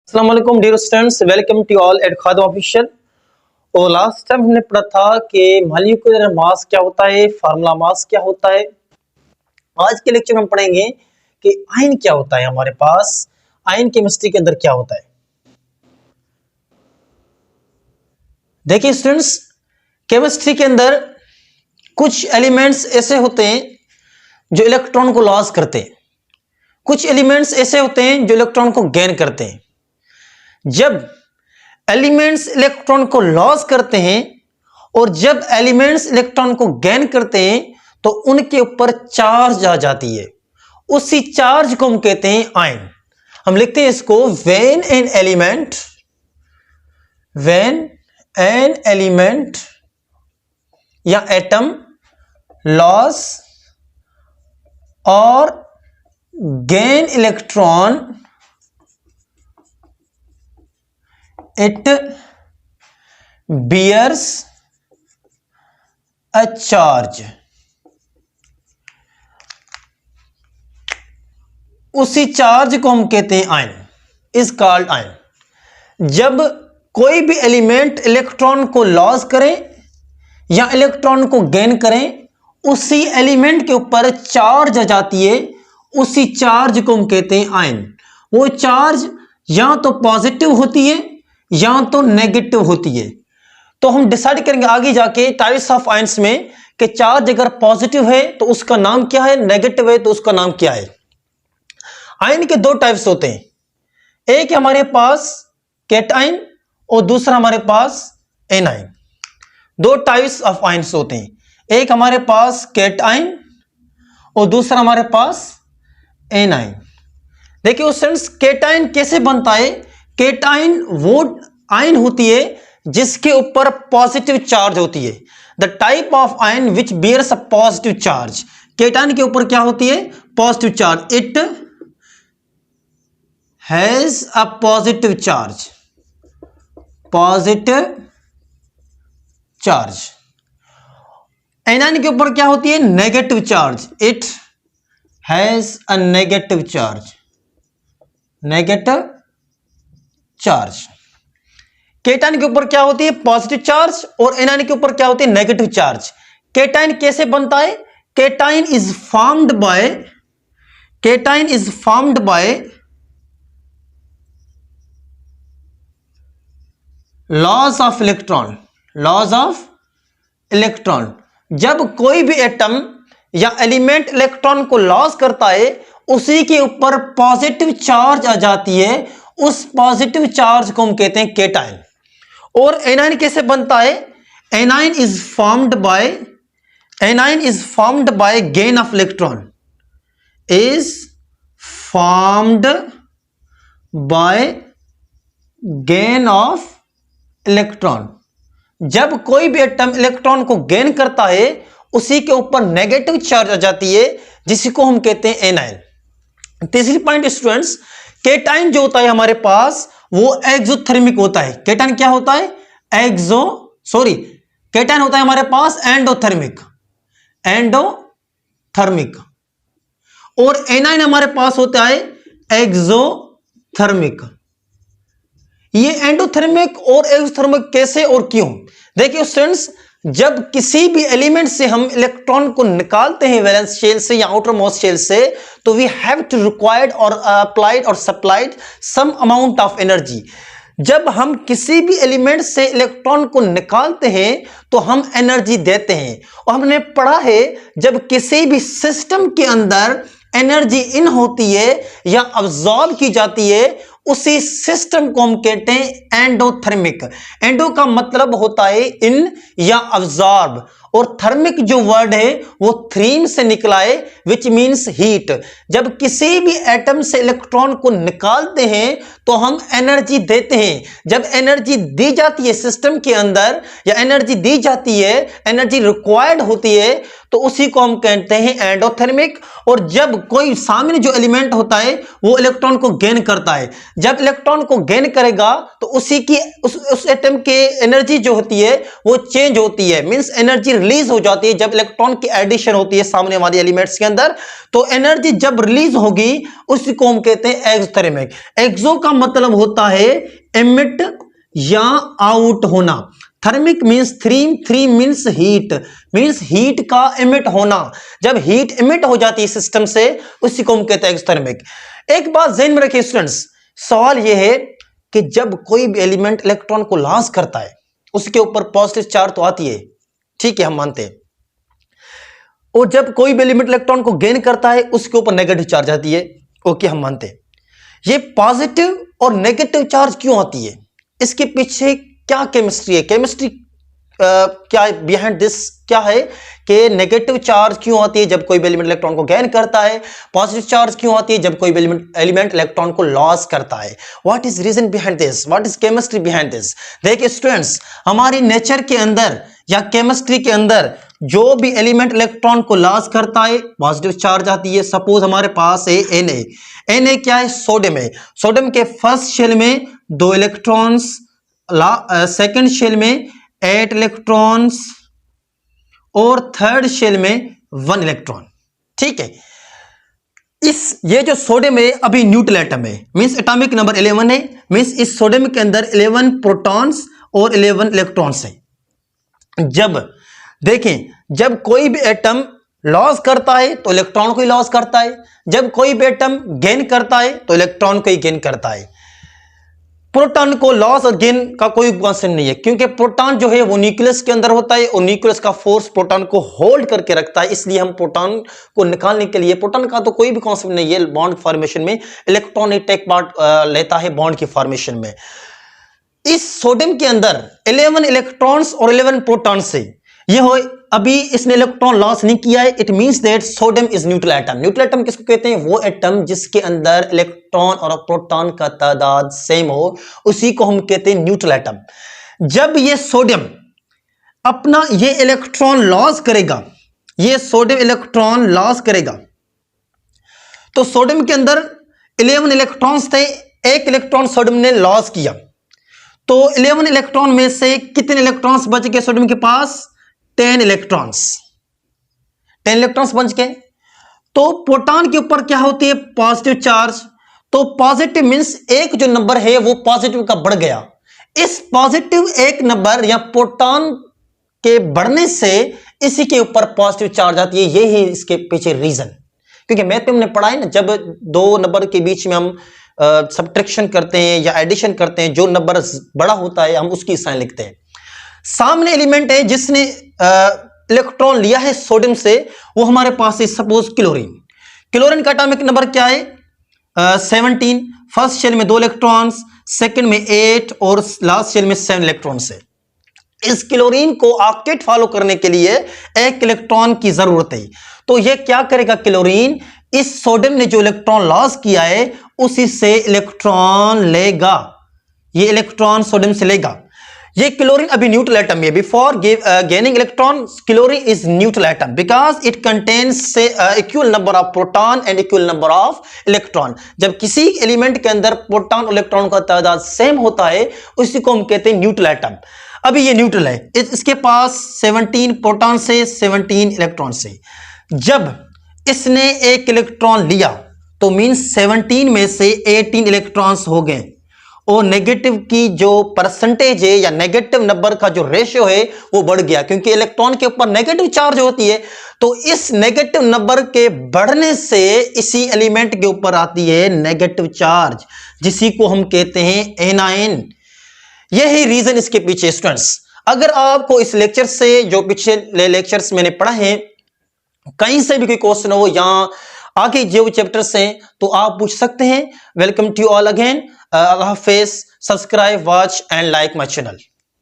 अस्सलाम वालेकुम dear students, welcome to all at Khadim official. और लास्ट टाइम हमने पढ़ा था कि मॉलिक्यूलर मास क्या होता है, फार्मूला मास क्या होता है। आज के लेक्चर में हम पढ़ेंगे कि आयन क्या होता है। हमारे पास आयन केमिस्ट्री के अंदर क्या होता है। देखिए स्टूडेंट्स, केमिस्ट्री के अंदर कुछ एलिमेंट्स ऐसे होते हैं जो इलेक्ट्रॉन को लॉस करते हैं, कुछ एलिमेंट्स ऐसे होते हैं जो इलेक्ट्रॉन को गेन करते हैं। जब एलिमेंट्स इलेक्ट्रॉन को लॉस करते हैं और जब एलिमेंट्स इलेक्ट्रॉन को गेन करते हैं तो उनके ऊपर चार्ज आ जाती है। उसी चार्ज को हम कहते हैं आयन। हम लिखते हैं इसको व्हेन एन एलिमेंट या एटम लॉस और gain electron it bears a charge। उसी चार्ज को हम कहते हैं आयन, इज कॉल्ड आयन। जब कोई भी एलिमेंट इलेक्ट्रॉन को लॉस करे या इलेक्ट्रॉन को गेन करें, उसी एलिमेंट के ऊपर चार्ज आ जाती है, उसी चार्ज को हम कहते हैं आयन। वो चार्ज या तो पॉजिटिव होती है या तो नेगेटिव होती है। तो हम डिसाइड करेंगे आगे जाके टाइप्स ऑफ आयंस में कि चार्ज अगर पॉजिटिव है तो उसका नाम क्या है, नेगेटिव है तो उसका नाम क्या है। आयन के दो टाइप्स होते हैं, एक हमारे पास कैटायन और दूसरा हमारे पास एनायन। दो टाइप्स ऑफ आयंस होते हैं, एक हमारे पास कैटायन और दूसरा हमारे पास एनायन। देखिए उस सेंस कैटायन कैसे बनता है। कैटायन वो आयन होती है जिसके ऊपर पॉजिटिव चार्ज होती है। The type of ion which bears a positive charge. Cation के ऊपर क्या होती है, positive charge. It has a positive charge, positive charge. Anion के ऊपर क्या होती है, negative charge. It has a negative charge, negative charge. Cation के ऊपर क्या होती है, पॉजिटिव चार्ज, और एनायन के ऊपर क्या होती है, नेगेटिव चार्ज। कैटायन कैसे बनता है, cation is formed by loss of electron. जब कोई भी एटम या एलिमेंट इलेक्ट्रॉन को लॉस करता है, उसी के ऊपर पॉजिटिव चार्ज आ जाती है, उस पॉजिटिव चार्ज को हम कहते हैं कैटायन। और एनायन कैसे बनता है, anion is formed by gain of electron, is formed by gain of electron. जब कोई भी एटम इलेक्ट्रॉन को गेन करता है, उसी के ऊपर नेगेटिव चार्ज आ जाती है, जिसको हम कहते हैं एनायन। तीसरी पॉइंट स्टूडेंट्स, कैटायन जो होता है हमारे पास वो एक्सोथर्मिक होता है। कैटायन क्या होता है, कैटायन होता है हमारे पास एंडोथर्मिक। और एनायन हमारे पास होता है एक्सोथर्मिक। ये एंडोथर्मिक और एक्सोथर्मिक कैसे और क्यों, देखिए स्टूडेंट्स, जब किसी भी एलिमेंट से हम इलेक्ट्रॉन को निकालते हैं वैलेंस शेल से या आउटर मोस्ट शेल से, तो वी हैव टू रिक्वायर्ड और अप्लाइड और supplied some amount of energy. जब हम किसी भी एलिमेंट से इलेक्ट्रॉन को निकालते हैं तो हम एनर्जी देते हैं। और हमने पढ़ा है जब किसी भी सिस्टम के अंदर एनर्जी इन होती है या अब्सॉर्ब की जाती है, उसी सिस्टम को हम कहते हैं एंडोथर्मिक। एंडो का मतलब होता है इन या अब्सॉर्ब, और थर्मिक जो वर्ड है वो थ्रीम से निकला है, विच मीन्स हीट। जब किसी भी एटम से इलेक्ट्रॉन को निकालते हैं तो हम एनर्जी देते हैं। जब एनर्जी दी जाती है सिस्टम के अंदर या एनर्जी दी जाती है, एनर्जी रिक्वायर्ड होती है, तो उसी को हम कहते हैं एंडोथर्मिक। और जब कोई सामने जो एलिमेंट होता है वो इलेक्ट्रॉन को गेन करता है, जब इलेक्ट्रॉन को गेन करेगा तो उसी की उस एटम की एनर्जी जो होती है वो चेंज होती है, मींस एनर्जी रिलीज हो जाती है। जब इलेक्ट्रॉन की एडिशन होती है सामने वाले एलिमेंट्स के अंदर तो एनर्जी जब रिलीज होगी उसी को हम कहते हैं एक्सोथर्मिक। एक्सो का मतलब होता है एमिट या आउट होना, thermic means three means heat का एमिट होना। जब हीट एमिट हो जाती है सिस्टम से उसी को हम कहते हैं एक्सोथर्मिक। एक बात ध्यान में रखिए स्टूडेंट्स, सवाल यह है कि जब कोई भी एलिमेंट इलेक्ट्रॉन को लॉस करता है उसके ऊपर पॉजिटिव चार्ज तो आती है, ठीक है, हम मानते हैं। और जब कोई भी एलिमेंट इलेक्ट्रॉन को गेन करता है उसके ऊपर नेगेटिव चार्ज आती है, ओके, हम मानते हैं। ये पॉजिटिव और नेगेटिव चार्ज क्यों आती है, इसके पीछे क्या केमिस्ट्री है, केमिस्ट्री क्या बिहाइंड दिस क्या है कि नेगेटिव चार्ज क्यों आती है जब कोई भी एलिमेंट इलेक्ट्रॉन को गेन करता है, पॉजिटिव चार्ज क्यों आती है जब कोई भी एलिमेंट इलेक्ट्रॉन को लॉस करता है। What is reason behind this, what is chemistry behind this. देखिए स्टूडेंट्स, हमारी नेचर के अंदर या केमिस्ट्री के अंदर जो भी एलिमेंट इलेक्ट्रॉन को लॉस करता है पॉजिटिव चार्ज आती है। सपोज हमारे पास है Na क्या है, सोडियम है। सोडियम के फर्स्ट शेल में 2 इलेक्ट्रॉन्स, सेकंड शेल में 8 इलेक्ट्रॉन्स और थर्ड शेल में 1 इलेक्ट्रॉन, ठीक है। ये जो सोडियम है अभी न्यूट्रल एटम है, मींस एटॉमिक नंबर 11 है, मींस इस सोडियम के अंदर 11 प्रोटॉन्स और 11 इलेक्ट्रॉन्स है। जब देखें, जब कोई भी एटम लॉस करता है तो इलेक्ट्रॉन को ही लॉस करता है, जब कोई भी एटम गेन करता है तो इलेक्ट्रॉन को ही गेन करता है। प्रोटॉन को लॉस और गेन का कोई कॉन्सेप्ट नहीं है, क्योंकि प्रोटॉन जो है वो न्यूक्लियस के अंदर होता है और न्यूक्लियस का फोर्स प्रोटॉन को होल्ड करके रखता है। इसलिए हम प्रोटॉन को निकालने के लिए, प्रोटॉन का तो कोई भी कॉन्सेप्ट नहीं है बॉन्ड फॉर्मेशन में, इलेक्ट्रॉन ही टेक पार्ट लेता है बॉन्ड की फॉर्मेशन में। इस सोडियम के अंदर 11 इलेक्ट्रॉन्स और 11 प्रोटॉन्स है, ये हो अभी इसने इलेक्ट्रॉन लॉस नहीं किया है। It means that sodium is neutral atom. Neutral atom किसको कहते हैं, वो एटम जिसके अंदर इलेक्ट्रॉन और प्रोटॉन का तादाद सेम हो, उसी को हम कहते हैं न्यूट्रल एटम। जब ये सोडियम अपना ये इलेक्ट्रॉन लॉस करेगा, ये सोडियम इलेक्ट्रॉन लॉस करेगा, तो सोडियम के अंदर 11 इलेक्ट्रॉन्स थे, एक इलेक्ट्रॉन सोडियम ने लॉस किया, तो 11 इलेक्ट्रॉन में से कितने इलेक्ट्रॉन्स बच गए सोडियम के पास, 10 इलेक्ट्रॉन्स। 10 इलेक्ट्रॉन्स बच गए। तो प्रोटॉन के ऊपर क्या होती है, पॉजिटिव चार्ज। तो पॉजिटिव मींस एक जो नंबर है वो पॉजिटिव का बढ़ गया। इस पॉजिटिव एक नंबर या प्रोटॉन के बढ़ने से इसी के ऊपर पॉजिटिव चार्ज आती है। यही इसके पीछे रीजन, क्योंकि मैथ में हमने पढ़ा है ना, जब 2 नंबर के बीच में हम सब्ट्रैक्शन करते हैं या एडिशन करते हैं, जो नंबर बड़ा होता है हम उसकी साइन लिखते हैं। सामने एलिमेंट है जिसने इलेक्ट्रॉन लिया है सोडियम से, वो हमारे पास है सपोज क्लोरीन। क्लोरीन का एटॉमिक नंबर क्या है, 17। फर्स्ट शेल में 2 इलेक्ट्रॉन्स, सेकंड में 8 और लास्ट शेल में 7 इलेक्ट्रॉन्स है। इस क्लोरीन को ऑक्टेट फॉलो करने के लिए 1 इलेक्ट्रॉन की जरूरत है। तो ये क्या करेगा, क्लोरीन इस सोडियम ने जो इलेक्ट्रॉन लॉस किया है उसी से इलेक्ट्रॉन लेगा, ये इलेक्ट्रॉन सोडियम से लेगा। ये क्लोरीन अभी न्यूट्रल एटम है। Before gaining electron, chlorine is neutral atom because it contains equal number of proton and equal number of electron. जब किसी एलिमेंट के अंदर प्रोटॉन और इलेक्ट्रॉन का तादाद सेम होता है उसी को हम कहते हैं न्यूट्रल एटम। अभी ये न्यूट्रल है, इसके पास 17 प्रोटॉन से 17 इलेक्ट्रॉन से। जब इसने 1 इलेक्ट्रॉन लिया तो मींस 17 में से 18 इलेक्ट्रॉन्स हो गए और नेगेटिव की जो परसेंटेज है या नेगेटिव नंबर का जो रेशियो है वो बढ़ गया, क्योंकि इलेक्ट्रॉन के ऊपर नेगेटिव चार्ज होती है। तो इस नेगेटिव नंबर के बढ़ने से इसी एलिमेंट के ऊपर आती है नेगेटिव चार्ज, जिसी को हम कहते हैं एनायन। यही रीजन इसके पीछे स्टूडेंट्स। अगर आपको इस लेक्चर से, जो पिछले लेक्चर्स मैंने पढ़ा है, कहीं से भी कोई क्वेश्चन हो या आगे जो चैप्टर्स हैं तो आप पूछ सकते हैं। Welcome to all again. अल्लाह हाफिज। Subscribe, watch and like my channel.